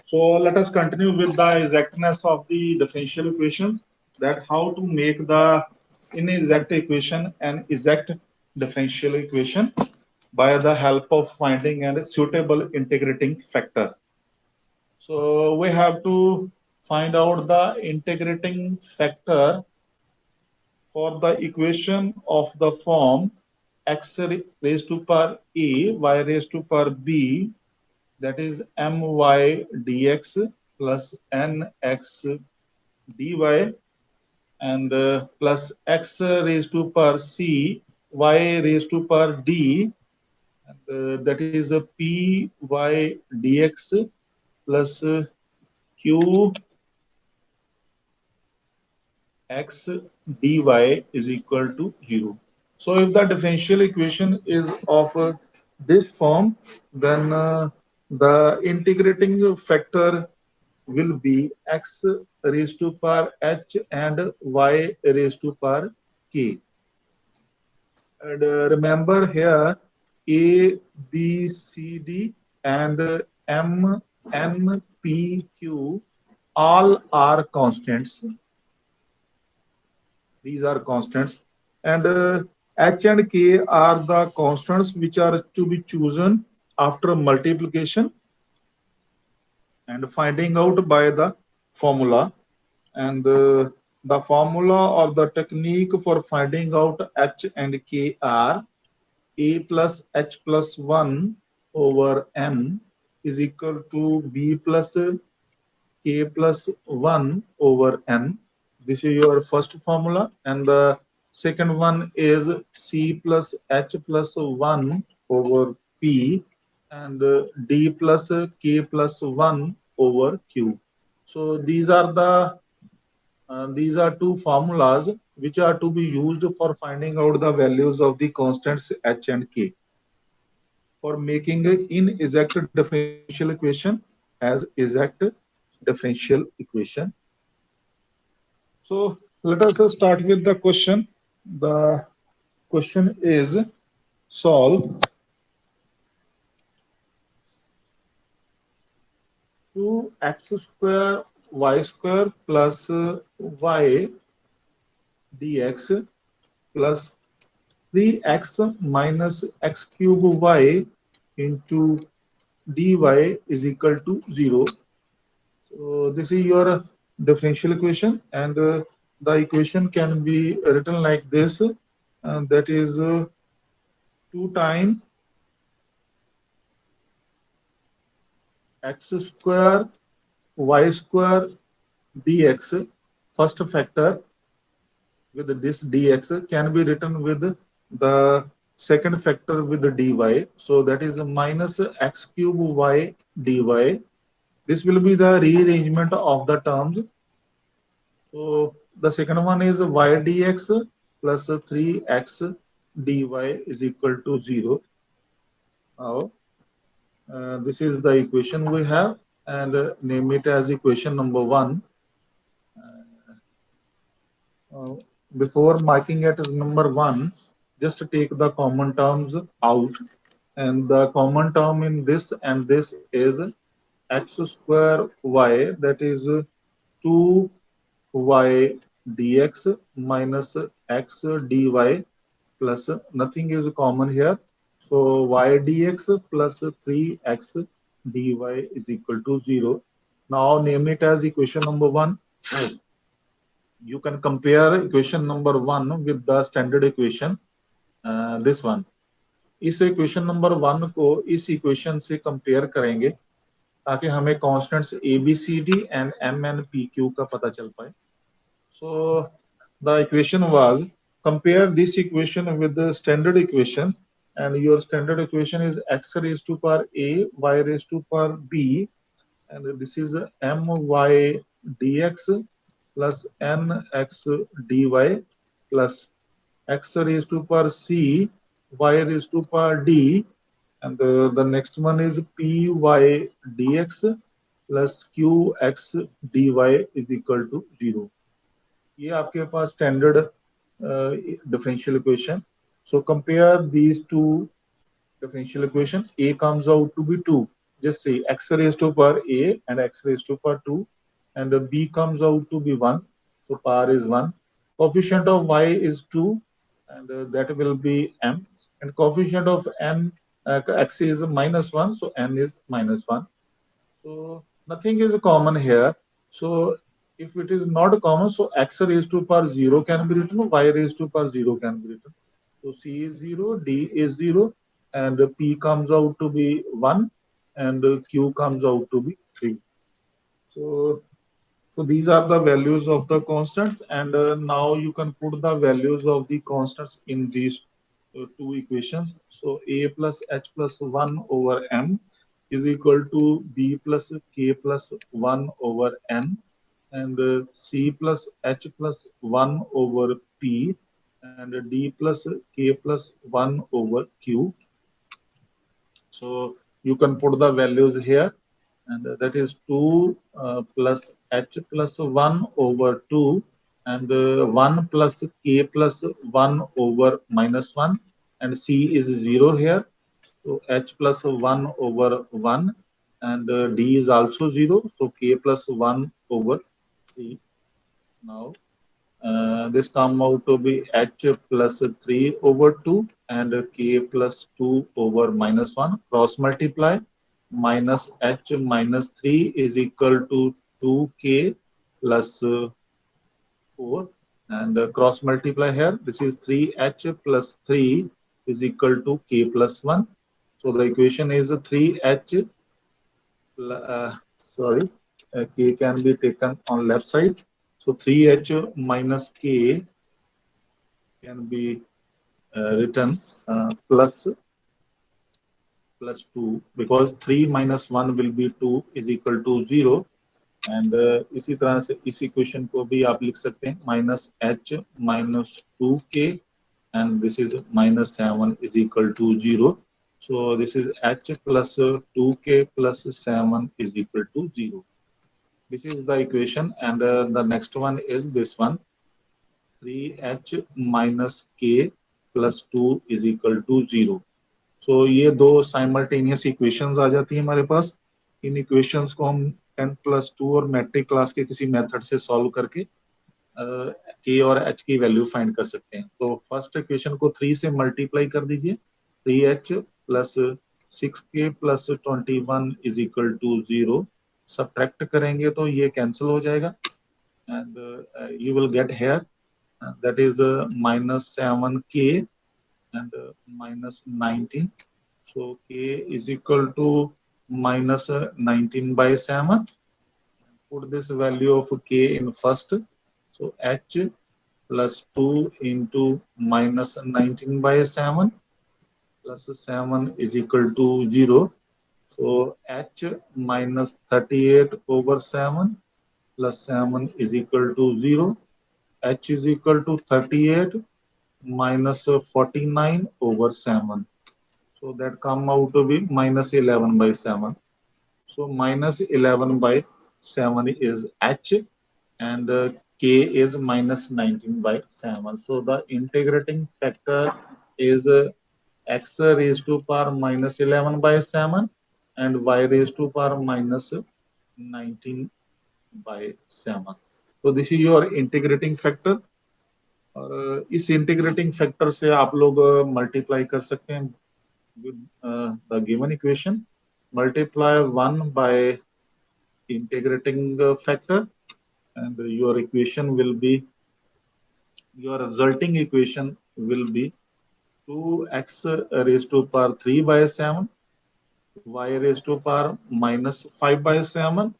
So let us continue with the exactness of the differential equations, that how to make the inexact equation an exact differential equation by the help of finding a suitable integrating factor. So we have to find out the integrating factor for the equation of the form x raised to power a y raised to power b, that is my dx plus nx dy, and plus x raised to power c y raised to power d, and that is a p y dx plus q x dy is equal to 0. So if the differential equation is of this form, then the integrating factor will be x raised to power h and y raised to power k. And remember here, A, B, C, D and M, N, P, Q all are constants. These are constants. And H and K are the constants which are to be chosen after multiplication and finding out by the formula. And the formula or the technique for finding out H and K are a plus h plus 1 over n is equal to b plus k plus 1 over n. This is your first formula. And the second one is c plus h plus 1 over p, and d plus k plus 1 over q. So these are two formulas which are to be used for finding out the values of the constants h and k, for making an inexact differential equation as exact differential equation. So let us start with the question. The question is, solve 2x square y square plus y dx plus 3x minus x cube y into dy is equal to 0. So this is your differential equation, and the equation can be written like this, that is 2 times x square y square dx, first factor with this dx can be written with the second factor with the dy. So that is minus x cube y dy. This will be the rearrangement of the terms. So the second one is y dx plus 3x dy is equal to 0. Now, this is the equation we have, and name it as equation number 1. Uh, Before marking it as number 1, just take the common terms out. And the common term in this and this is x square y, that is 2y dx minus x dy plus nothing is common here. So y dx plus 3x dy is equal to 0. Now name it as equation number 1. You can compare equation number 1 with the standard equation, this one. इस equation number 1 को इस equation से compare करेंगे ताकि हमें constants A B C D and M N P Q का पता चल पाए. So the equation was, compare this equation with the standard equation, and your standard equation is x raised to power a y raised to power b, and this is my dx plus nx dy plus x raised to power c y raised to power d, and the next one is py dx plus qx dy is equal to 0. ये आपके पास standard differential equation. So compare these two differential equation. A comes out to be 2. just see x raised to power a and x raised to power 2, and b comes out to be 1, so power is 1. Coefficient of y is 2, and that will be m, and coefficient of n x is minus 1, so n is minus 1. So nothing is common here. So if it is not common, so x raised to power 0 can be written, y raised to power 0 can be written. So c is 0, d is 0, and p comes out to be 1, and q comes out to be 3. So these are the values of the constants, and now you can put the values of the constants in these two equations. So a plus h plus 1 over m is equal to b plus k plus 1 over n, and c plus h plus 1 over p, and d plus k plus 1 over q. So you can put the values here, and that is 2 plus h plus 1 over 2, and 1 plus k plus 1 over minus 1, and c is 0 here, so h plus 1 over 1, and d is also 0, so k plus 1 over 3. Now this come out to be h plus 3 over 2, and k plus 2 over minus 1. Cross multiply, minus h minus 3 is equal to 2k plus 4, and cross multiply here. This is 3h plus 3 is equal to k plus 1. So the equation is 3h, sorry, k can be taken on left side. So 3h minus k can be written plus 2, because 3 minus 1 will be 2 is equal to 0, and इसी तरह से इस equation को भी आप लिख सकते हैं minus H minus 2k, and this is minus 7 is equal to 0. So this is h plus 2k plus 7 is equal to 0. This is the equation, and the next one is this one, 3h minus k plus 2 is equal to 0. So ये दो simultaneous equations आ जाती है हमारे पास. इन equations को हम 10+2 और matric class के किसी मेथड से सॉल्व करके के और एच की वैल्यू फाइंड कर सकते हैं. तो फर्स्ट इक्वेशन को 3 से मल्टीप्लाई कर दीजिए. 3h plus 6k plus 21 is equal to 0. Subtract करेंगे तो ये कैंसिल हो जाएगा, and you will get here that is minus 7k and minus 19. So k is equal to minus 19 by 7. Put this value of k in first. So h plus 2 into minus 19 by 7 plus 7 is equal to 0. So h minus 38 over 7 plus 7 is equal to 0. H is equal to 38 minus 49 over 7. So that come out to be minus 11 by 7. So minus 11 by 7 is H, and K is minus 19 by 7. So the integrating factor is x raised to power minus 11 by 7 and y raised to power minus 19 by 7. So this is your integrating factor. और इस integrating factor से आप लोग multiply कर सकते हैं with the given equation. Multiply 1 by integrating factor, and your equation will be, your resulting equation will be 2x raised to power 3 by 7, y raised to power minus 5 by 7,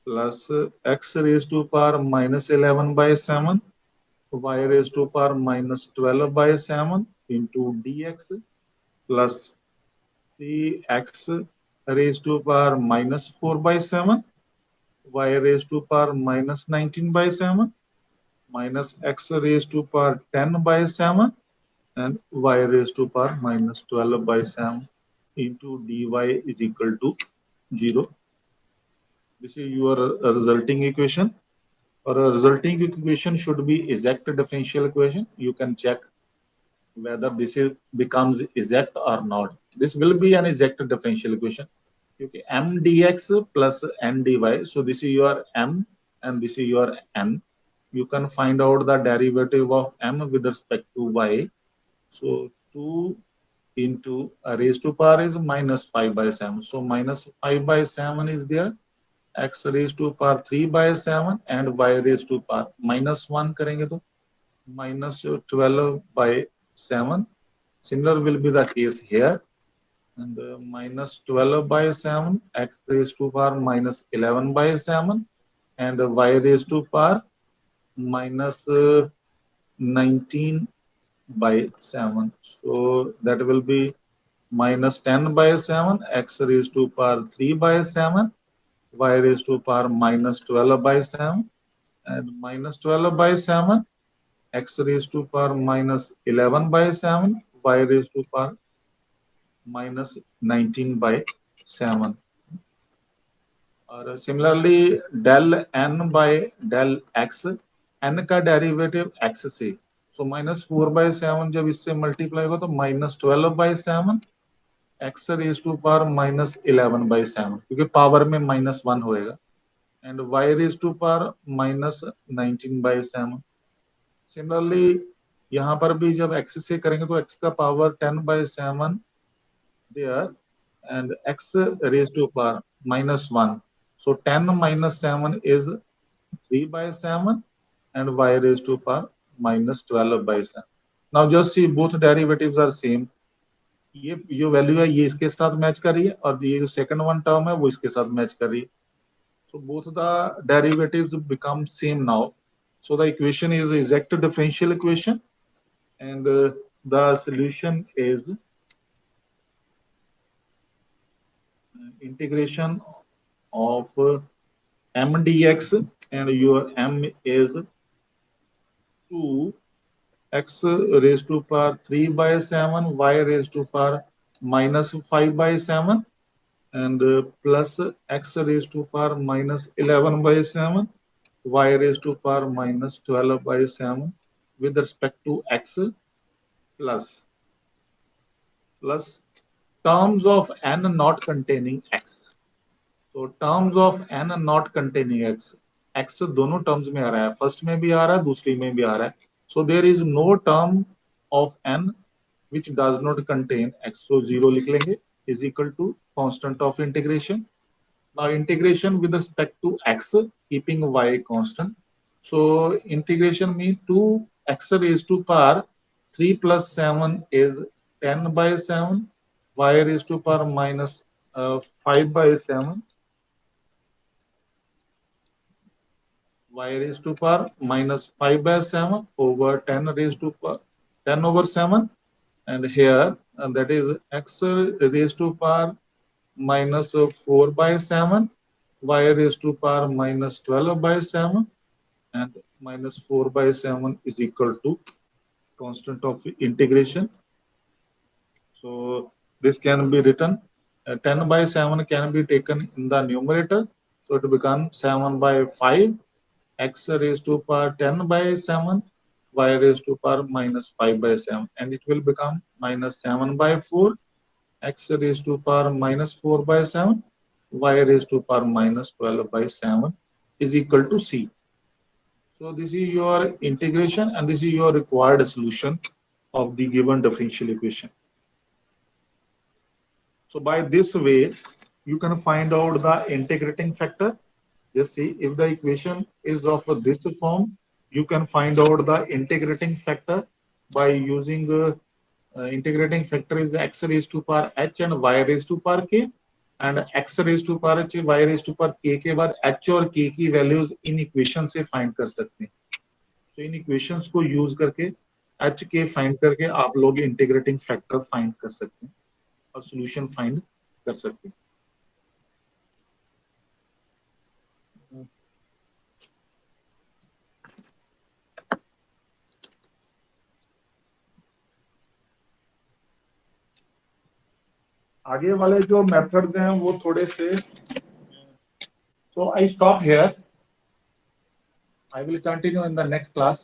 plus x raised to power minus 11 by 7, y raised to power minus 12 by 7 into dx, plus 3x raised to power minus 4 by 7, y raised to power minus 19 by 7, minus x raised to power 10 by 7, and y raised to power minus 12 by 7 into dy is equal to 0. This is your resulting equation. Or a resulting equation should be exact differential equation. You can check whether this is becomes exact or not. This will be an exact differential equation. क्योंकि m dx plus n dy, so this is your m and this is your n. You can find out the derivative of m with respect to y. So 2 into raised to power is minus 5 by 7. So minus 5 by 7 is there. X raised to power 3 by 7 and y raised to power minus 1 करेंगे तो minus 12 by 7. Similar will be the case here. And minus 12 by 7, x raised to power minus 11 by 7, and y raised to power minus 19 by 7. So that will be minus 10 by 7, x raised to power 3 by 7, y raised to power minus 12 by 7, and minus 12 by 7, x raised to power minus 11 by 7, y raised to power minus 19 by 7. और similarly del N by del X, N का derivative X से, so minus 4/7 जब इससे multiply होगा तो minus 12/7 X raise to power minus 11/7, क्योंकि power में minus 1 होएगा, and Y raise to power minus 19/7. Similarly यहाँ पर भी जब एक्स से करेंगे तो एक्स का power 10/7 there, and x raised to power minus 1. So 10 minus 7 is 3/7 and y raised to power minus 12/7. Now just see both derivatives are same. ये जो वैल्यू है ये इसके साथ मैच कर रही है और ये जो सेकंड वन टर्म है वो इसके साथ मैच कर रही है. So both the derivatives become same now. So the equation is exact differential equation, and the solution is integration of m dx, and your m is 2 x raised to power 3/7, y raised to power minus 5/7, and plus x raised to power minus 11/7, y raised to power minus 12/7 with respect to x, plus terms of n not containing x. तो terms of N not containing X, X दोनों terms में आ रहा है, first में भी आ रहा है दूसरी में भी आ रहा है. So there is no term of N which does not contain X, so zero लिख लेंगे, is equal to constant of integration. Now integration with respect to X keeping Y constant. So integration mean 2x raised to power 3 plus 7 is 10/7, y raised to power minus 5/7, y raised to power minus 5/7 over 10 raised to power 10 over 7, and here that is x raised to power minus 4/7, y raised to power minus 12/7, and minus 4/7 is equal to constant of integration. So this can be written 10/7 can be taken in the numerator, so it becomes 7/5, x raised to power 10/7, y raised to power minus 5/7, and it will become minus 7/4, x raised to power minus 4/7, y raised to power minus 12/7 is equal to c. So this is your integration and this is your required solution of the given differential equation. So by this way, you can find out the integrating factor. Just see, if the equation is of this form, you can find out the integrating factor by using integrating factor is x raised to power h and y raised to power k, and x raised to power h, y raised to power k के बाद h और k की values in equation से find कर सकते हैं. तो इन equations को यूज करके h k फाइंड करके आप लोग इंटीग्रेटिंग फैक्टर फाइंड कर सकते हैं और सॉल्यूशन फाइंड कर सकते हैं. आगे वाले जो मेथड्स हैं वो थोड़े से, so I stop here. I will continue in the next class.